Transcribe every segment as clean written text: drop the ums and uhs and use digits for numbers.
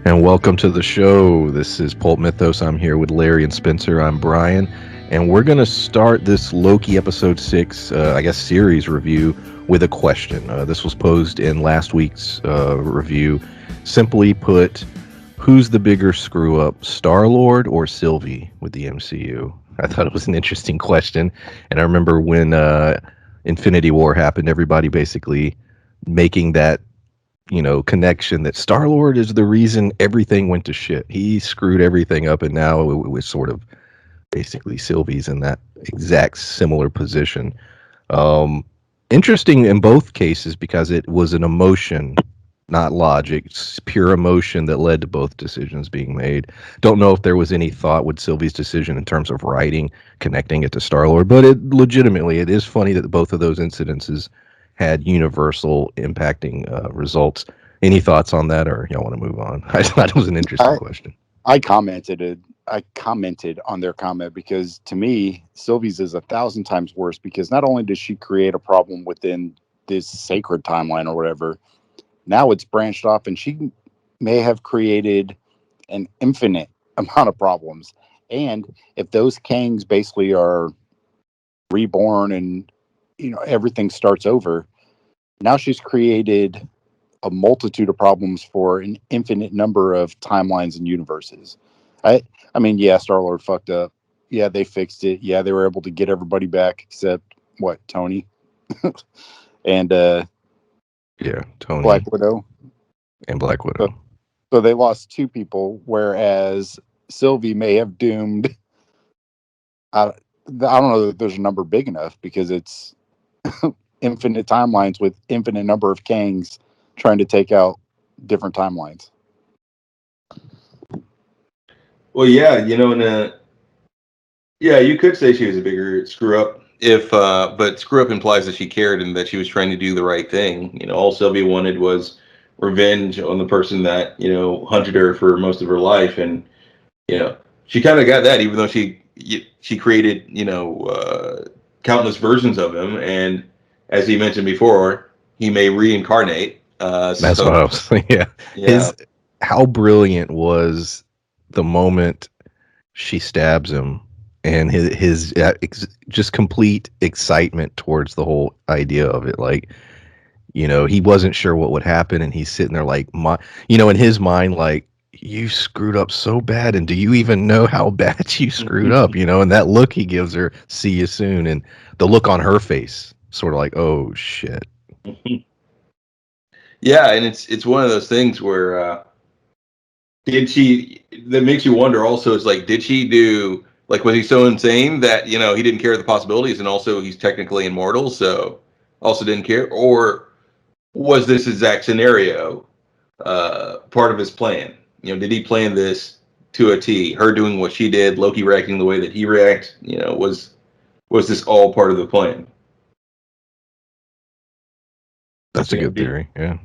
And welcome to the show. This is Pulp Mythos. I'm here with Larry and Spencer. I'm Brian. And we're going to start this Loki episode 6, series review with a question. This was posed in last week's review. Simply put, who's the bigger screw up, Star-Lord or Sylvie with the MCU? I thought it was an interesting question. And I remember when Infinity War happened, everybody basically making that connection that Star-Lord is the reason everything went to shit. He screwed everything up, and now it was sort of basically Sylvie's in that exact similar position. Um, Interesting in both cases because it was an emotion, not logic. It's pure emotion that led to both decisions being made. Don't know if there was any thought with Sylvie's decision in terms of writing, connecting it to Star-Lord, but it is funny that both of those incidences had universal impacting results. Any thoughts on that, or y'all want to move on? I thought it was an interesting I question. I commented on their comment because to me, Sylvie's is 1,000 times worse because not only does she create a problem within this sacred timeline or whatever, now it's branched off and she may have created an infinite amount of problems. And if those Kangs basically are reborn and everything starts over, now she's created a multitude of problems for an infinite number of timelines and universes. I I mean, yeah, Star Lord fucked up. Yeah, they fixed it. Yeah, they were able to get everybody back except what, Tony and Yeah, Black Tony Widow. and Black So, Widow. so they lost two people, whereas Sylvie may have doomed. I don't know that there's a number big enough because it's infinite timelines with infinite number of Kangs trying to take out different timelines. Well, yeah, yeah, you could say she was a bigger screw up if, but screw up implies that she cared and that she was trying to do the right thing. All Sylvia wanted was revenge on the person that hunted her for most of her life, and you know she kind of got that, even though she created countless versions of him, and as he mentioned before, he may reincarnate. That's what I So was. Yeah, yeah, his how brilliant was the moment she stabs him, and his just complete excitement towards the whole idea of it. Like, he wasn't sure what would happen, and he's sitting there like, in his mind, like, you screwed up so bad, and do you even know how bad you screwed up? And that look he gives her, see you soon, and the look on her face, sort of like, oh shit. yeah, and it's one of those things where. Did she? That makes you wonder. Also, is like, did she do? Like, was he so insane that he didn't care the possibilities, and also he's technically immortal, so also didn't care, or was this exact scenario part of his plan? Did he plan this to a T? Her doing what she did, Loki reacting the way that he reacts. Was this all part of the plan? That's a good Did theory. Yeah.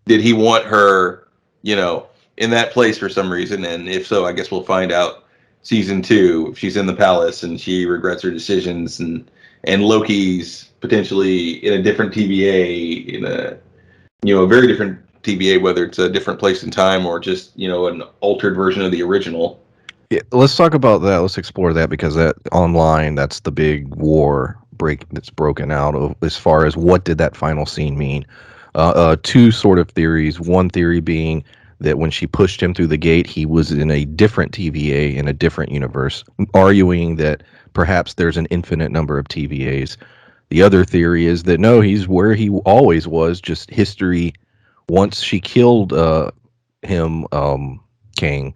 did he want her, you know, in that place for some reason? And if so, I guess we'll find out season 2 if she's in the palace and she regrets her decisions, and Loki's potentially in a different TVA, in a very different TVA, whether it's a different place in time or just an altered version of the original. Yeah, let's talk about that. Let's explore that because that online, that's the big war break that's broken out of as far as what did that final scene mean. Two sort of theories. One theory being that when she pushed him through the gate, he was in a different TVA in a different universe, arguing that perhaps there's an infinite number of TVAs. The other theory is that no, he's where he always was, just history. Once she killed him, King,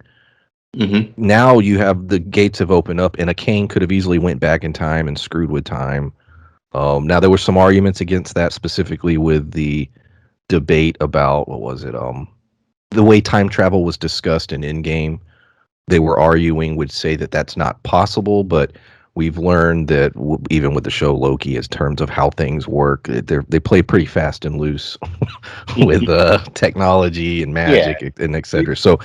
Mm-hmm. now you have the gates have opened up, and a king could have easily went back in time and screwed with time. Now there were some arguments against that, specifically with the debate about what was it? The way time travel was discussed in Endgame. They were arguing would say that that's not possible, but we've learned that even with the show Loki, in terms of how things work, they play pretty fast and loose with technology and Yeah, magic and etc. So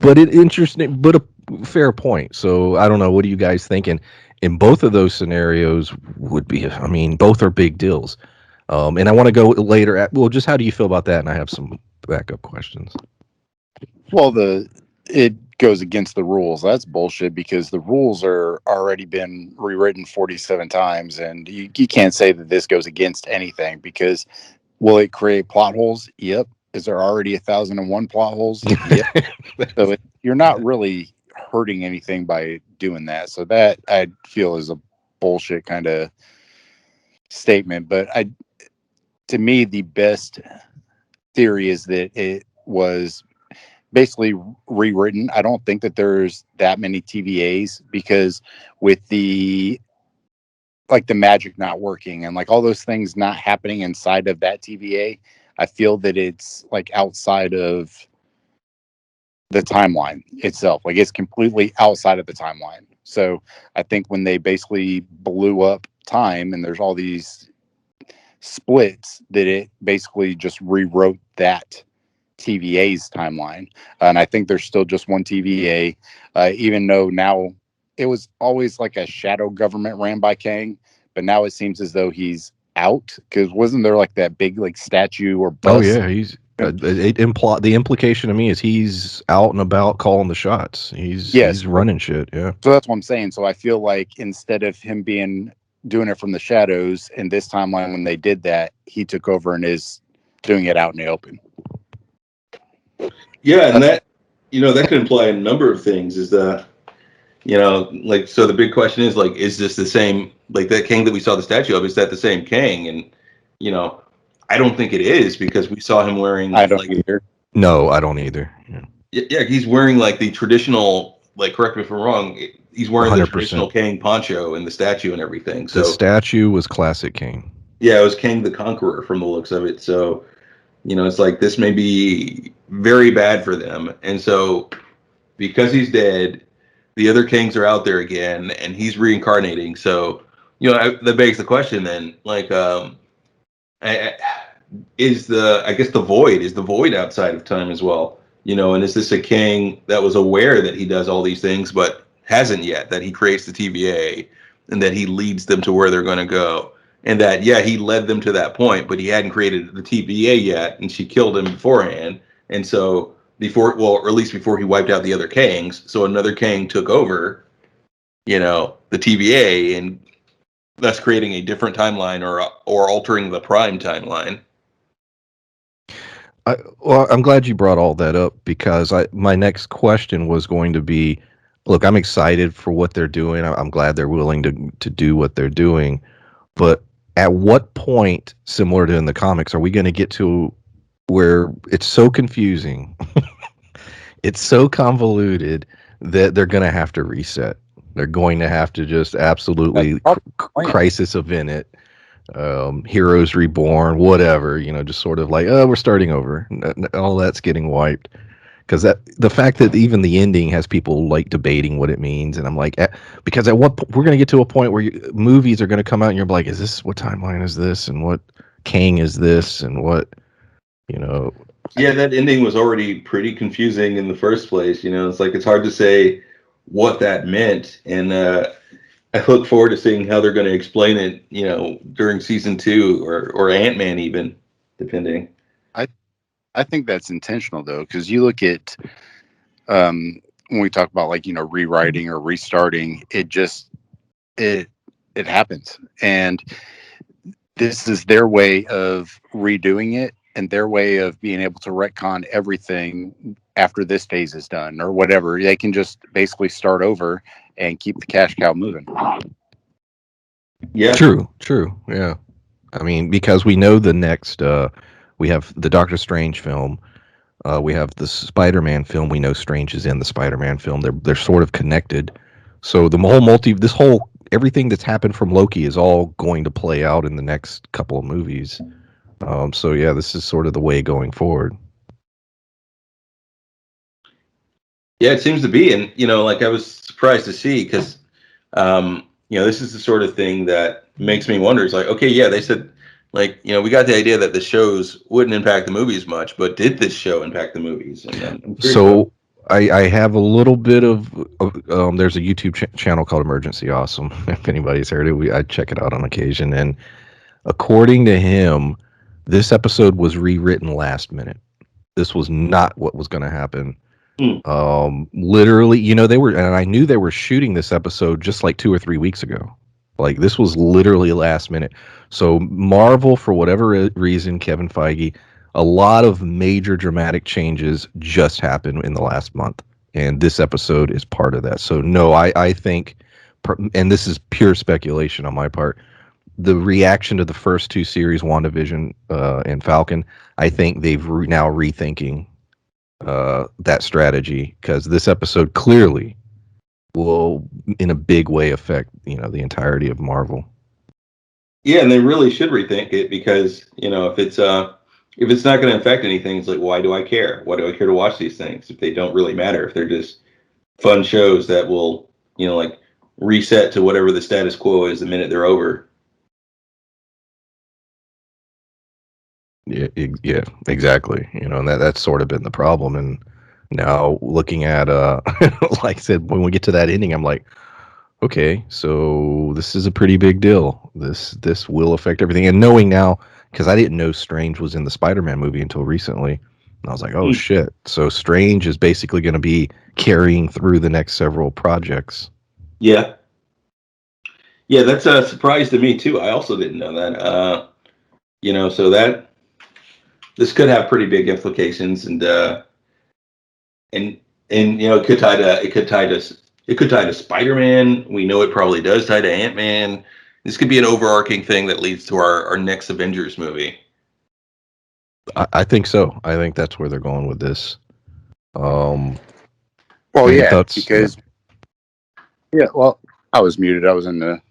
but it interesting, but a fair point. So I don't know. What do you guys think? And in both of those scenarios would be, I mean, both are big deals. And I want to go later at, well, just how do you feel about that? And I have some backup questions. Well, it goes against the rules. That's bullshit because the rules are already been rewritten 47 times, and you can't say that this goes against anything because will it create plot holes? Yep. Is there already 1,001 plot holes? Yep. So you're not really hurting anything by doing that. So that I feel is a bullshit kind of statement. But to me, the best theory is that it was basically rewritten. I don't think that there's that many TVAs because with the the magic not working and like all those things not happening inside of that TVA, I feel that it's like outside of the timeline itself. Like it's completely outside of the timeline. So I think when they basically blew up time and there's all these splits, that it basically just rewrote that TVA's timeline. And I think there's still just one TVA, even though now it was always like a shadow government ran by Kang, but now it seems as though he's out because wasn't there like that big like statue or Oh bus? yeah, he's the implication to me is he's out and about calling the shots. Yes. He's running shit. Yeah. So that's what I'm saying. So I feel like instead of him being doing it from the shadows in this timeline when they did that, he took over and is doing it out in the open. Yeah, and that that could imply a number of things. Is the like so the big question is like, is this the same like that Kang that we saw the statue of? Is that the same Kang? And you know, I don't think it is because we saw him wearing I don't like either. No, I don't either. yeah, he's wearing like the traditional like correct me if I'm wrong. He's wearing the 100%. traditional Kang poncho and the statue and everything. The So statue was classic King. yeah, it was Kang the Conqueror from the looks of it. So it's like this may be very bad for them. And so because he's dead, the other kings are out there again, and he's reincarnating. So, that begs the question then, like, I guess the void outside of time as well, and is this a king that was aware that he does all these things, but hasn't yet, that he creates the TVA and that he leads them to where they're going to go? And that, yeah, he led them to that point, but he hadn't created the TVA yet, and she killed him beforehand. And so, or at least before he wiped out the other Kangs. So another Kang took over, the TVA, and thus creating a different timeline or altering the prime timeline. Well, I'm glad you brought all that up because my next question was going to be, look, I'm excited for what they're doing. I'm glad they're willing to do what they're doing, but at what point, similar to in the comics, are we going to get to where it's so confusing, it's so convoluted that they're going to have to reset? They're going to have to just absolutely crisis event it. Heroes Reborn, whatever, just sort of like, oh, we're starting over. All that's getting wiped. Because the fact that even the ending has people like debating what it means, and I'm like, because at what we're going to get to a point where movies are going to come out, and you're like, is this what timeline is this, and what Kang is this, and what, Yeah, that ending was already pretty confusing in the first place. It's like it's hard to say what that meant, and I look forward to seeing how they're going to explain it, during season 2 or Ant-Man even, depending. I think that's intentional though, because you look at when we talk about like rewriting or restarting, it it happens, and this is their way of redoing it and their way of being able to retcon everything after this phase is done or whatever. They can just basically start over and keep the cash cow moving. Yeah. True, yeah. I mean, because we know the next, we have the Doctor Strange film. We have the Spider-Man film. We know Strange is in the Spider-Man film. They're sort of connected. So the whole everything that's happened from Loki is all going to play out in the next couple of movies. So yeah, this is sort of the way going forward. Yeah, it seems to be, and like I was surprised to see because, this is the sort of thing that makes me wonder. It's like, okay, yeah, they said, like, we got the idea that the shows wouldn't impact the movies much, but did this show impact the movies? And so I have a little bit of there's a YouTube channel called Emergency Awesome. If anybody's heard it, I check it out on occasion. And according to him, this episode was rewritten last minute. This was not what was going to happen. Hmm. Literally, they were, and I knew they were shooting this episode just like 2 or 3 weeks ago. Like this was literally last minute. So Marvel, for whatever reason, Kevin Feige, a lot of major dramatic changes just happened in the last month, and this episode is part of that. So no, I think, and this is pure speculation on my part, the reaction to the first two series, WandaVision and Falcon, I think they've now rethinking that strategy, because this episode clearly will, in a big way, affect the entirety of Marvel. Yeah, and they really should rethink it, because if it's not going to affect anything, it's like, why do I care? Why do I care to watch these things if they don't really matter? If they're just fun shows that will like reset to whatever the status quo is the minute they're over. Yeah, exactly. And that's sort of been the problem. And now looking at like I said, when we get to that ending, I'm like, okay, so this is a pretty big deal. This will affect everything. And knowing now, because I didn't know Strange was in the Spider-Man movie until recently, and I was like, oh shit. So Strange is basically going to be carrying through the next several projects. Yeah. Yeah, that's a surprise to me too. I also didn't know that. So that this could have pretty big implications, and it could tie to Spider-Man. We know it probably does tie to Ant-Man. This could be an overarching thing that leads to our next Avengers movie. I think so. I think that's where they're going with this. Well, yeah, thoughts? because well, I was muted. I was in the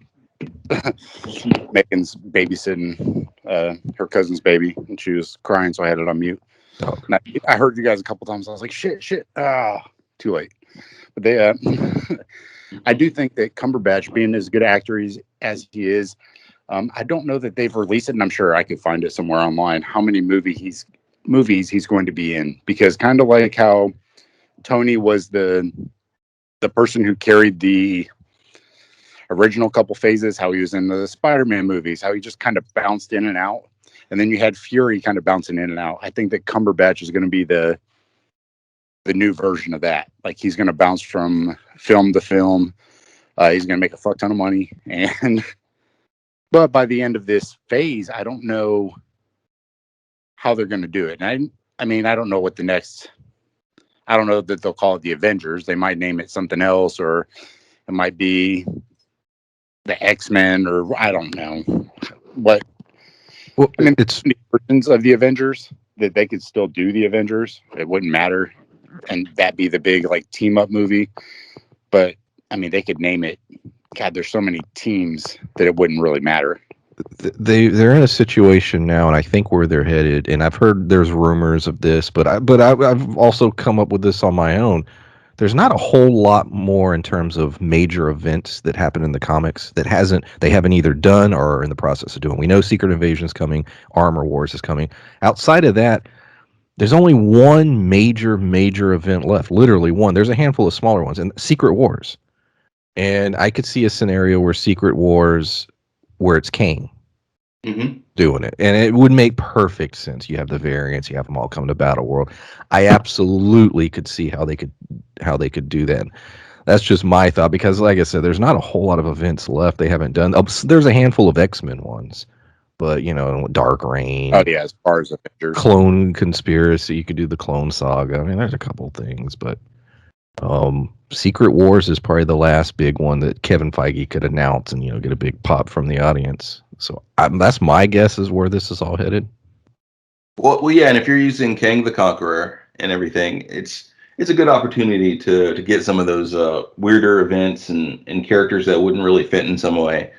Megan's babysitting her cousin's baby, and she was crying, so I had it on mute. Oh. And I heard you guys a couple times. I was like, shit, too late. But they, I do think that Cumberbatch, being as good actor as he is, I don't know that they've released it, and I'm sure I could find it somewhere online, how many movies he's going to be in, because kind of like how Tony was the person who carried the original couple phases, how he was in the Spider-Man movies, how he just kind of bounced in and out. And then you had Fury kind of bouncing in and out. I think that Cumberbatch is going to be the new version of that. Like, he's going to bounce from film to film. He's going to make a fuck ton of money. But by the end of this phase, I don't know how they're going to do it. And I mean, I don't know what I don't know that they'll call it the Avengers. They might name it something else, or it might be the X-Men, or I don't know what. Well, I mean, it's versions of the Avengers that they could still do the Avengers. It wouldn't matter, and that'd be the big like team up movie. But I mean, they could name it. God, there's so many teams that it wouldn't really matter. they're in a situation now, and I think where they're headed. And I've heard there's rumors of this, but I've also come up with this on my own. There's not a whole lot more in terms of major events that happen in the comics that they haven't either done or are in the process of doing. We know Secret Invasion is coming, Armor Wars is coming. Outside of that, there's only one major event left. Literally one. There's a handful of smaller ones, and Secret Wars. And I could see a scenario where Secret Wars, where it's Kang doing it, and it would make perfect sense. You have the variants, you have them all come to Battle World. I absolutely could see how they could do that. That's just my thought, because like I said, there's not a whole lot of events left they haven't done. There's a handful of X-Men ones, but Dark Reign. Oh yeah, as far as Avengers, Clone Conspiracy, you could do the Clone Saga. I mean, there's a couple things, but Secret Wars is probably the last big one that Kevin Feige could announce and get a big pop from the audience. So that's my guess is where this is all headed. Well, yeah, and if you're using Kang the Conqueror and everything, it's a good opportunity to get some of those weirder events and characters that wouldn't really fit in some way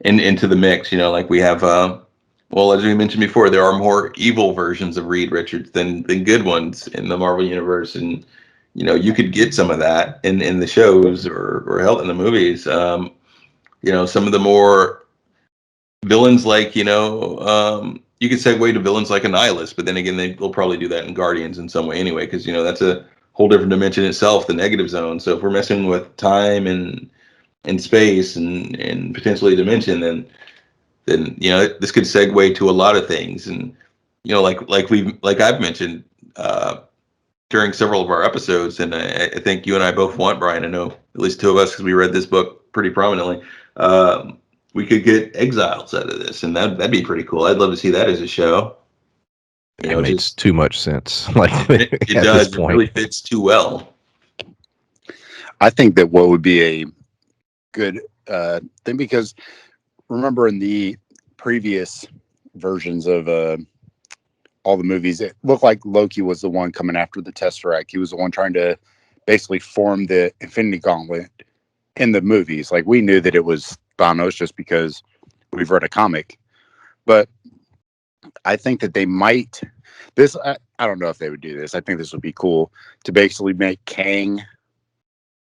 into the mix. Like we have, well, as we mentioned before, there are more evil versions of Reed Richards than good ones in the Marvel universe, and you could get some of that in the shows or held in the movies. Some of the more villains, like you could segue to villains like Annihilus, but then again, they'll probably do that in Guardians in some way anyway, because that's a whole different dimension itself, the negative zone. So if we're messing with time and space and potentially dimension, then this could segue to a lot of things. And like I've mentioned during several of our episodes, and I think you and I both want, Brian. I know at least two of us, because we read this book pretty prominently. We could get exiles out of this, and that'd be pretty cool. I'd love to see that as a show. It makes too much sense. Like it at does. this point, It really fits too well. I think that what would be a good thing, because remember in the previous versions of all the movies, it looked like Loki was the one coming after the Tesseract. He was the one trying to basically form the Infinity Gauntlet in the movies. Like, we knew that it was Thanos just because we've read a comic. But I think that they might this. I don't know if they would do this. I think this would be cool to basically make Kang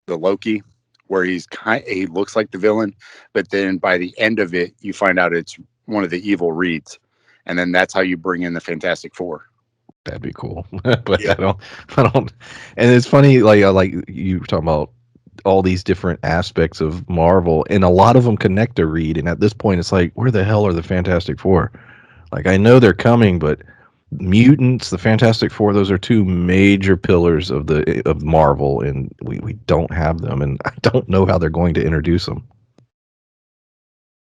the Loki, where he looks like the villain, but then by the end of it, you find out it's one of the evil Reeds, and then that's how you bring in the Fantastic Four. that'd be cool. But yeah. I don't. And it's funny, like you were talking about all these different aspects of Marvel, and a lot of them connect to Reed. And at this point, it's like, where the hell are the Fantastic Four? Like, I know they're coming, but mutants, the Fantastic Four, those are two major pillars of Marvel, and we don't have them, and I don't know how they're going to introduce them.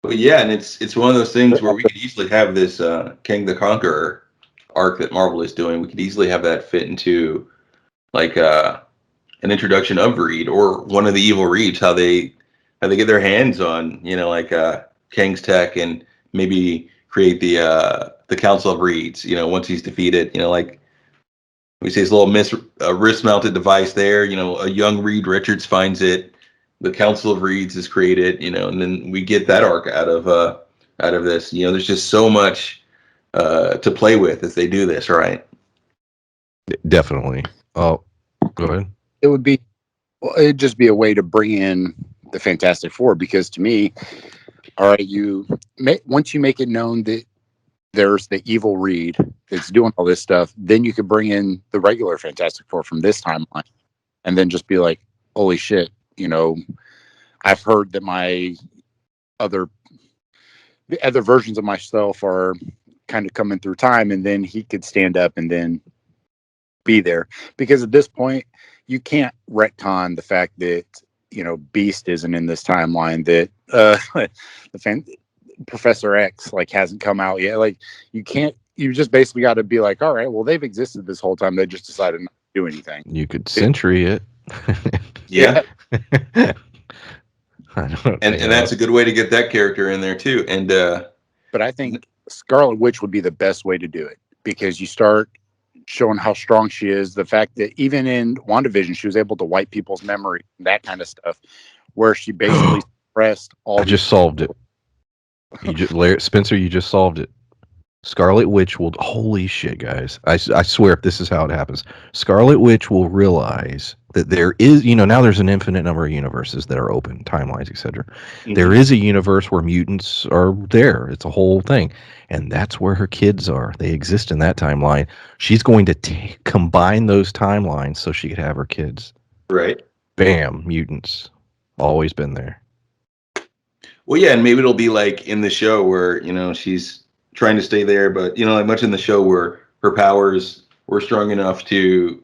But yeah, and it's one of those things where we could easily have this King the Conqueror arc that Marvel is doing. We could easily have that fit into like an introduction of Reed or one of the evil Reeds, how they get their hands on like Kang's tech, and maybe create the Council of Reeds. Once he's defeated, like we say, his little wrist mounted device there. A young Reed Richards finds it. The Council of Reeds is created, and then we get that arc out of this. There's just so much to play with if they do this right. Definitely. Oh, go ahead. It'd just be a way to bring in the Fantastic Four, because to me, all right, once you make it known that there's the evil Reed that's doing all this stuff, then you could bring in the regular Fantastic Four from this timeline, and then just be like, holy shit, I've heard that the other versions of myself are kind of coming through time, and then he could stand up and then be there. Because at this point, you can't retcon the fact that Beast isn't in this timeline, that Professor X hasn't come out yet. Like, you can't. You just basically got to be like, all right, well, they've existed this whole time. They just decided not to do anything. You could century it. Yeah. And that's a good way to get that character in there too. And but I think Scarlet Witch would be the best way to do it, because you start showing how strong she is. The fact that even in WandaVision, she was able to wipe people's memory, that kind of stuff, where she basically suppressed all. I just solved it. Spencer, you just solved it. Scarlet Witch will, holy shit, guys. I swear, if this is how it happens, Scarlet Witch will realize that there is, now there's an infinite number of universes that are open, timelines, etc. Mm-hmm. There is a universe where mutants are there. It's a whole thing. And that's where her kids are. They exist in that timeline. She's going to combine those timelines so she could have her kids. Right. Bam, mutants. Always been there. Well, yeah, and maybe it'll be like in the show where, she's trying to stay there, but like much in the show where her powers were strong enough to,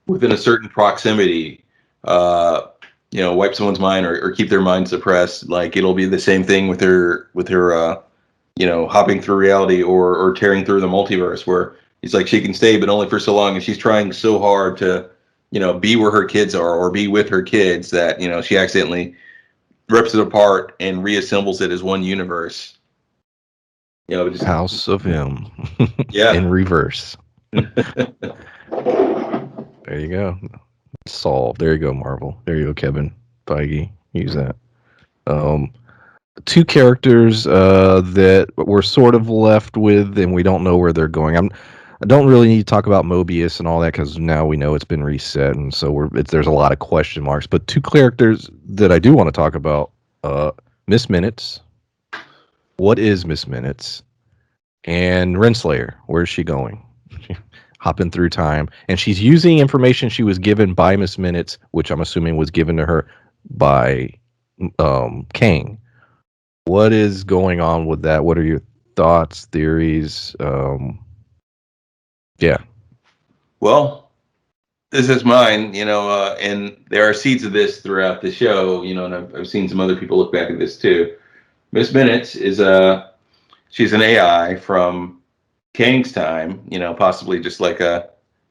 within a certain proximity, wipe someone's mind or keep their mind suppressed. Like, it'll be the same thing with her, hopping through reality or tearing through the multiverse, where it's like she can stay, but only for so long, and she's trying so hard to, be where her kids are or be with her kids that, she accidentally rips it apart and reassembles it as one universe. Just House of M. Yeah. In reverse. There you go. Solved. There you go, Marvel. There you go, Kevin Feige. Use that. Two characters that we're sort of left with, and we don't know where they're going. I don't really need to talk about Mobius and all that, because now we know it's been reset, and so there's a lot of question marks. But two characters that I do want to talk about: Miss Minutes. What is Miss Minutes? And Renslayer, where's she going? Hopping through time. And she's using information she was given by Miss Minutes, which I'm assuming was given to her by Kang. What is going on with that? What are your thoughts, theories? Yeah. Well, this is mine, and there are seeds of this throughout the show, and I've seen some other people look back at this too. Miss Minutes is she's an AI from Kang's time, possibly just like a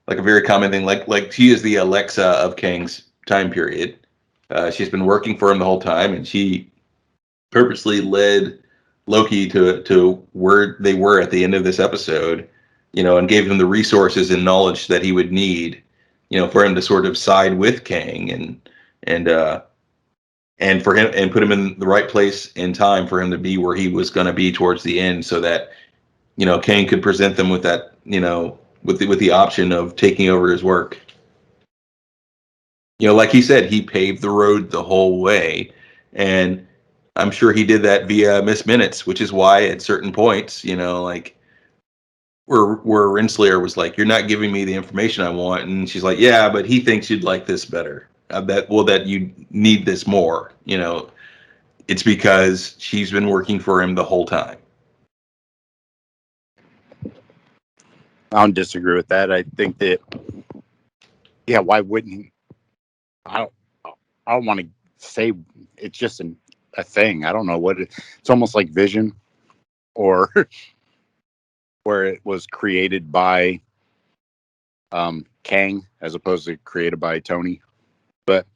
very common thing, like she is the Alexa of Kang's time period. She's been working for him the whole time, and she purposely led Loki to where they were at the end of this episode, and gave him the resources and knowledge that he would need, for him to sort of side with Kang and and for him and put him in the right place in time for him to be where he was going to be towards the end, so that Kang could present them with that, with the option of taking over his work. Like he said, he paved the road the whole way, and I'm sure he did that via Miss Minutes, which is why at certain points, like where Renslayer was like, "You're not giving me the information I want," and she's like, "Yeah, but he thinks you'd like this better. I bet that you need this more." It's because she's been working for him the whole time. I don't disagree with that. I think that, yeah, why wouldn't he? I don't. I don't want to say it's just a thing. I don't know what it's almost like Vision, or where it was created by Kang as opposed to created by Tony. But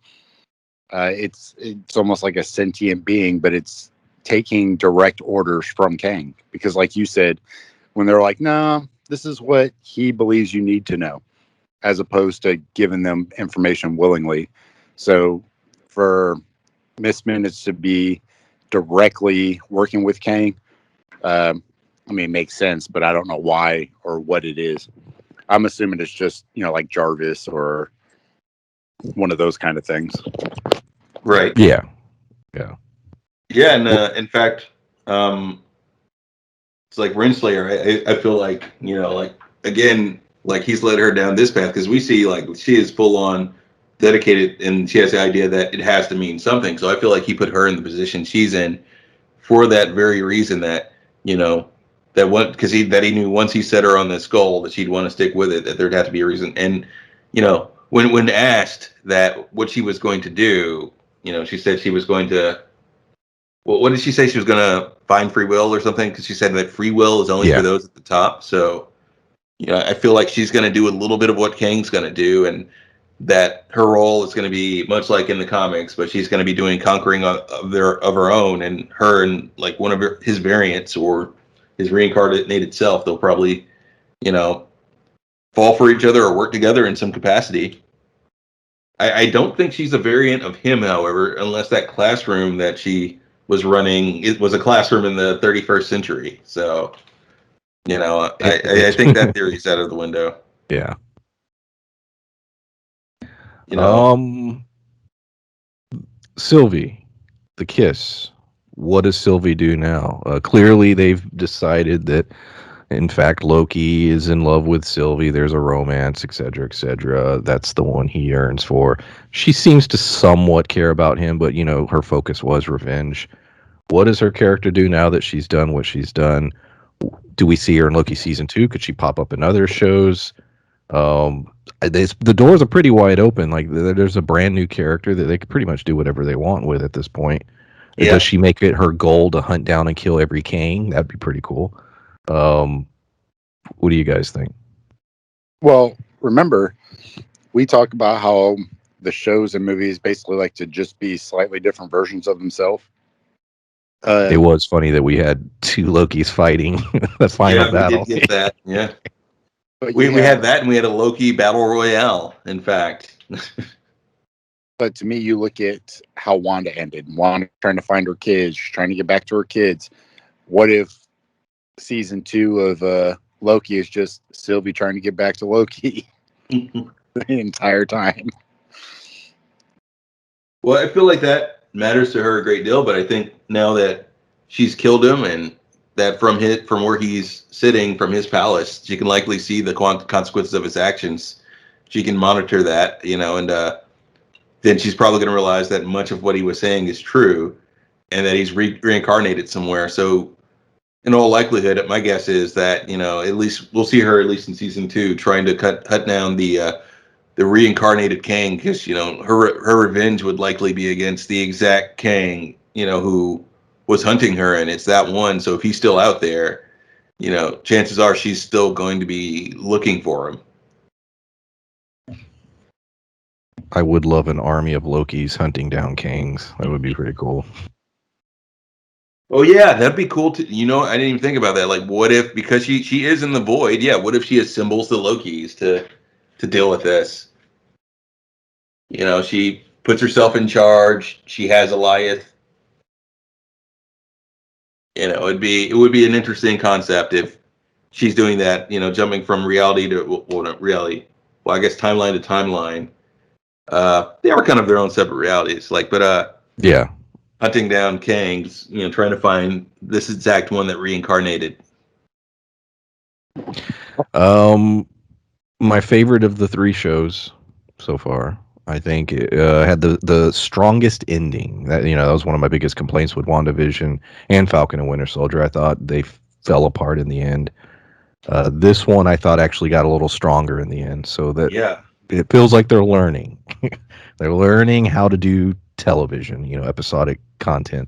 it's almost like a sentient being, but it's taking direct orders from Kang, because, like you said, when they're like, "No, this is what he believes you need to know," as opposed to giving them information willingly. So for Miss Minutes to be directly working with Kang, I mean, it makes sense, but I don't know why or what it is. I'm assuming it's just, like Jarvis or one of those kind of things. Right. Yeah. Yeah. Yeah, and in fact, it's like Renslayer. I feel like, like again, like he's led her down this path because we see like she is full on dedicated, and she has the idea that it has to mean something. So I feel like he put her in the position she's in for that very reason, that that one, because he knew once he set her on this goal that she'd want to stick with it, that there'd have to be a reason. And when asked that what she was going to do, she said she was going to. Well, what did she say? She was going to find free will or something, because she said that free will is only for those at the top. So I feel like she's going to do a little bit of what Kang's going to do, and that her role is going to be much like in the comics, but she's going to be doing conquering of her own, and her and like one of his variants or his reincarnated self, they'll probably fall for each other or work together in some capacity. I don't think she's a variant of him, however, unless that classroom that she was running, it was a classroom in the 31st century. So I think that theory's out of the window. Yeah. Sylvie, the kiss. What does Sylvie do now? Clearly, they've decided that, in fact, Loki is in love with Sylvie. There's a romance, etc., etc. That's the one he yearns for. She seems to somewhat care about him, but her focus was revenge. What does her character do now that she's done what she's done? Do we see her in Loki season 2? Could she pop up in other shows? The doors are pretty wide open. Like there's a brand new character that they could pretty much do whatever they want with at this point. Yeah. Does she make it her goal to hunt down and kill every Kang? That'd be pretty cool. What do you guys think? Well, remember, we talk about how the shows and movies basically like to just be slightly different versions of themselves. It was funny that we had two Lokis fighting the final battle. We did get that. Yeah. We had that, and we had a Loki battle royale, in fact. But to me, you look at how Wanda ended. Wanda trying to find her kids, trying to get back to her kids. What if season 2 of Loki is just Sylvie trying to get back to Loki the entire time? Well, I feel like that matters to her a great deal, but I think now that she's killed him, and that from where he's sitting from his palace, she can likely see the consequences of his actions. She can monitor that, and then she's probably going to realize that much of what he was saying is true, and that he's reincarnated somewhere. So in all likelihood, my guess is that at least we'll see her at least in season 2 trying to cut down the reincarnated Kang, because her revenge would likely be against the exact Kang who was hunting her, and it's that one. So if he's still out there, chances are she's still going to be looking for him. I would love an army of Lokis hunting down Kangs. That would be pretty cool. Oh yeah, that'd be cool too. I didn't even think about that. Like, what if, because she is in the void? Yeah, what if she assembles the Lokis to deal with this? She puts herself in charge. She has Elias. It would be an interesting concept if she's doing that. Jumping from reality to, well, not reality. Well, I guess timeline to timeline. They are kind of their own separate realities. Yeah. Hunting down Kangs, trying to find this exact one that reincarnated. My favorite of the 3 shows so far, I think, had the strongest ending. That was one of my biggest complaints with WandaVision and Falcon and Winter Soldier. I thought they fell apart in the end. This one I thought actually got a little stronger in the end, so that it feels like they're learning. They're learning how to do television, episodic content.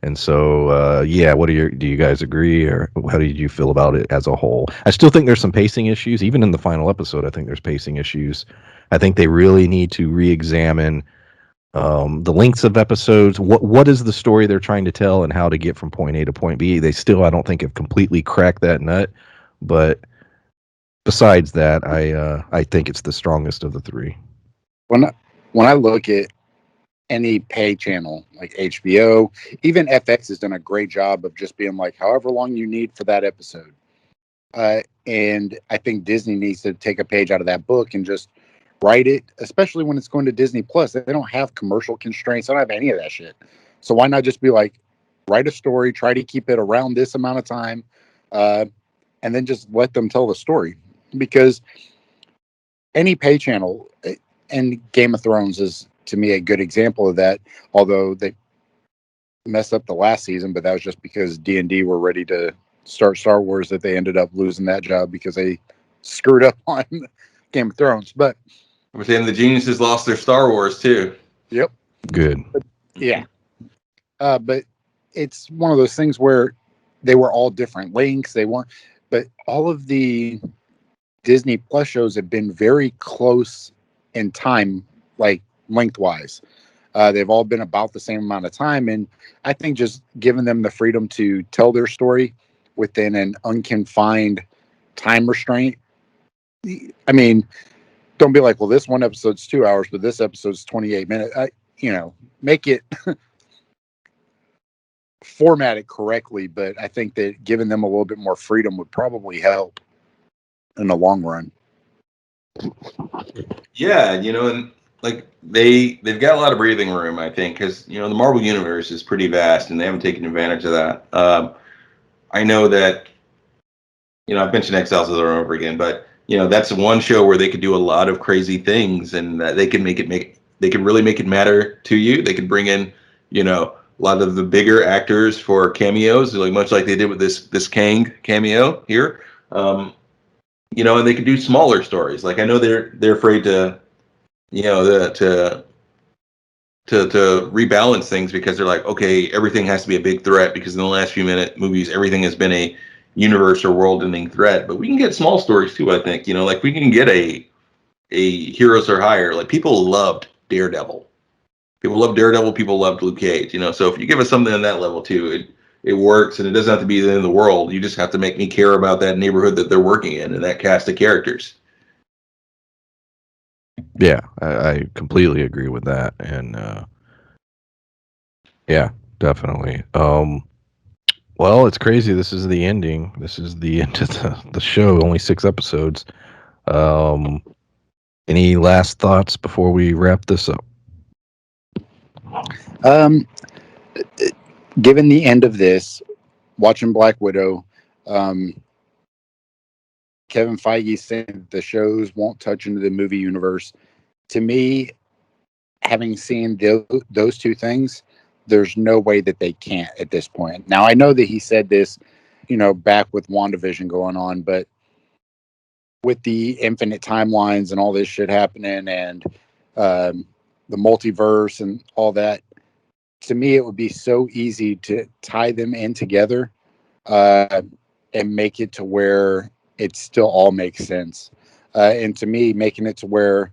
And so, do you guys agree, or how did you feel about it as a whole? I still think there's some pacing issues. Even in the final episode, I think there's pacing issues. I think they really need to re-examine the lengths of episodes. What is the story they're trying to tell, and how to get from point A to point B? They still, I don't think, have completely cracked that nut. But besides that, I think it's the strongest of the 3. When I look at any pay channel like HBO, even FX has done a great job of just being like, however long you need for that episode. And I think Disney needs to take a page out of that book and just write it, especially when it's going to Disney Plus. They don't have commercial constraints. They don't have any of that shit. So why not just be like, write a story, try to keep it around this amount of time, and then just let them tell the story. Because any pay channel, and Game of Thrones is, to me, a good example of that, although they messed up the last season, but that was just because D&D were ready to start Star Wars, that they ended up losing that job because they screwed up on Game of Thrones. But we're saying the geniuses lost their Star Wars too. Yep. Good. But, yeah. But it's one of those things where they were all different lengths. But all of the Disney Plus shows have been very close in time, like lengthwise. They've all been about the same amount of time, and I think just giving them the freedom to tell their story within an unconfined time restraint. I mean, don't be like, well, this one episode's 2 hours, but this episode's 28 minutes. Make it format it correctly. But I think that giving them a little bit more freedom would probably help in the long run. Yeah, and like they've got a lot of breathing room, I think, because the Marvel universe is pretty vast, and they haven't taken advantage of that. I know that I've mentioned Exiles over and over again, but that's one show where they could do a lot of crazy things, and that they can they can really make it matter to you. They could bring in a lot of the bigger actors for cameos, like much like they did with this Kang cameo here. And they could do smaller stories. Like, I know they're afraid to to rebalance things, because they're like, okay, everything has to be a big threat, because in the last few movies, everything has been a universe or world-ending threat. But we can get small stories too, I think. Like, we can get a Heroes or Higher. Like, people loved Daredevil. People loved Daredevil. People loved Luke Cage. So if you give us something on that level too, it works, and it doesn't have to be the end of the world. You just have to make me care about that neighborhood that they're working in and that cast of characters. Yeah, I completely agree with that, and yeah, definitely. Well, it's crazy. This is the ending. This is the end of the show. Only 6 episodes. Any last thoughts before we wrap this up? Given the end of this, watching Black Widow, Kevin Feige said the shows won't touch into the movie universe. To me, having seen those two things, there's no way that they can't at this point. Now, I know that he said this back with WandaVision going on, but with the infinite timelines and all this shit happening and the multiverse and all that, to me, it would be so easy to tie them in together uh, and make it to where it still all makes sense. And to me, making it to where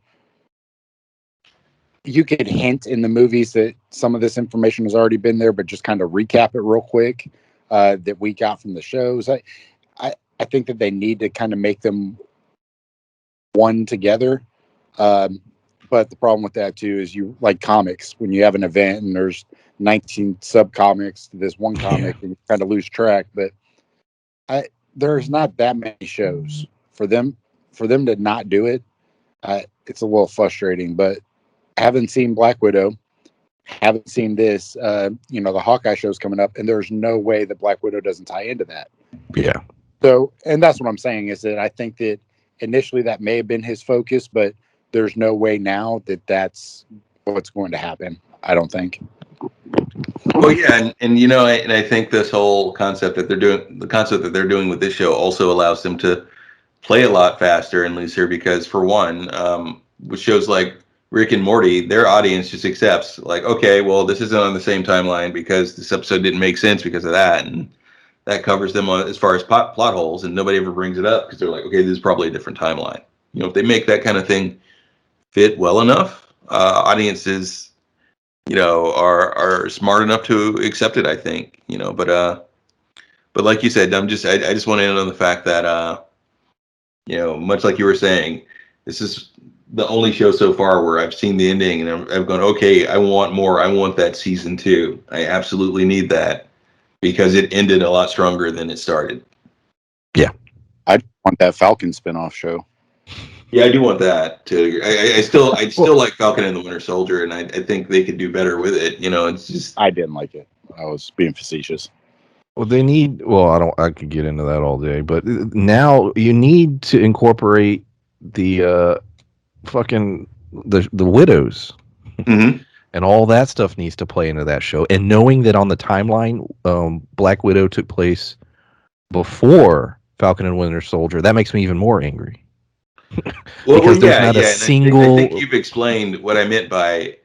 you could hint in the movies that some of this information has already been there, but just kind of recap it real quick that we got from the shows. I think that they need to kind of make them one together. Um, but the problem with that too is you like comics when you have an event and there's 19 sub comics to this one comic and you kind of lose track. But there's not that many shows for them to not do it. It's a little frustrating, but haven't seen Black Widow, haven't seen this. The Hawkeye show's coming up, and there's no way that Black Widow doesn't tie into that. Yeah. So, and that's what I'm saying is that I think that initially that may have been his focus, but there's no way now that that's what's going to happen. I don't think. Well, yeah, and I think this whole concept that they're doing with this show also allows them to play a lot faster and looser because, for one, with shows like Rick and Morty, their audience just accepts like, okay, well, this isn't on the same timeline because this episode didn't make sense because of that, and that covers them as far as plot holes, and nobody ever brings it up because they're like, okay, this is probably a different timeline. If they make that kind of thing fit well enough, audiences, are smart enough to accept it, I think. But like you said, I just want to end on the fact that much like you were saying, this is the only show so far where I've seen the ending and I've gone, okay, I want more. I want that season 2. I absolutely need that because it ended a lot stronger than it started. Yeah. I want that Falcon spinoff show. Yeah, I do want that too. I still like Falcon and the Winter Soldier, and I think they could do better with it. It's just I didn't like it. I was being facetious. Well, I could get into that all day, but now you need to incorporate the fucking the widows. Mm-hmm. And all that stuff needs to play into that show. And knowing that on the timeline, Black Widow took place before Falcon and Winter Soldier, that makes me even more angry. Because there's not a single. I think you've explained what I meant by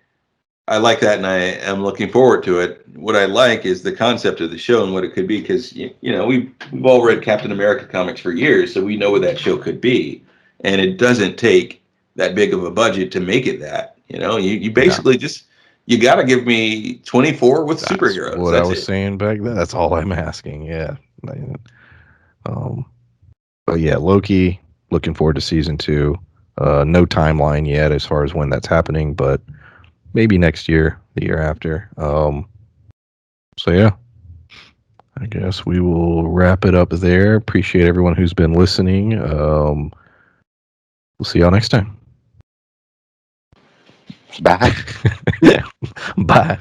I like that, and I am looking forward to it. What I like is the concept of the show and what it could be, because we've all read Captain America comics for years, so we know what that show could be, and it doesn't take that big of a budget to make it that. You basically just you got to give me 24 with superheroes. What I was saying back then. That's all I'm asking. Yeah. But yeah, Loki. Looking forward to season 2. No timeline yet as far as when that's happening, but maybe next year, the year after. So yeah, I guess we will wrap it up there. Appreciate everyone who's been listening. We'll see y'all next time. Bye. Bye.